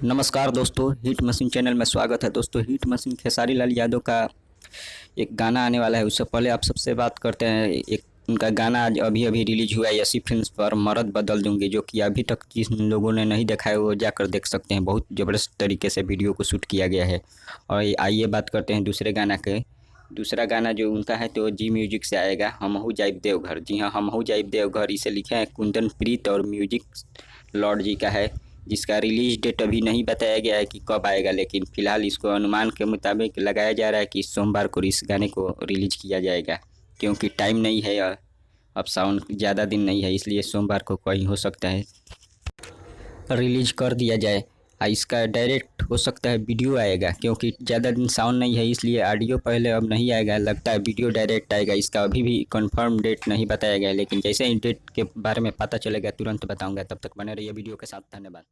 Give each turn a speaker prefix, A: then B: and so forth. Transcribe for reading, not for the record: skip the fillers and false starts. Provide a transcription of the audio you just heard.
A: नमस्कार दोस्तों, hit machine channel में स्वागत है। दोस्तों, हिट मशीन खेसारी लाल यादव का एक गाना आने वाला है। उससे पहले आप सबसे बात करते हैं। एक उनका गाना आज अभी अभी रिलीज हुआ है यसी फिल्म्स पर, मर्द बदल दूंगी, जो कि अभी तक जिन लोगों ने नहीं देखा है वो जाकर देख सकते हैं। बहुत ज़बरदस्त तरीके से वीडियो को शूट किया गया है। और आइए बात करते हैं दूसरे गाना के। दूसरा गाना जो उनका है तो जी म्यूजिक से आएगा, हमहू जाइब देवघर। जी हाँ, हमहू जाइब देवघर, इसे लिखे हैं कुंदन प्रीत और म्यूजिक लॉर्ड जी का है। जिसका रिलीज डेट अभी नहीं बताया गया है कि कब आएगा, लेकिन फिलहाल इसको अनुमान के मुताबिक लगाया जा रहा है कि सोमवार को इस गाने को रिलीज किया जाएगा। क्योंकि टाइम नहीं है, अब साउंड ज़्यादा दिन नहीं है, इसलिए सोमवार को कहीं हो सकता है रिलीज कर दिया जाए। इसका डायरेक्ट हो सकता है वीडियो आएगा, क्योंकि ज़्यादा दिन साउंड नहीं है, इसलिए ऑडियो पहले अब नहीं आएगा। लगता है वीडियो डायरेक्ट आएगा। इसका अभी भी कंफर्म डेट नहीं बताया गया है, लेकिन जैसे ही डेट के बारे में पता चलेगा तुरंत बताऊंगा। तब तक बने रहिए वीडियो के साथ। धन्यवाद।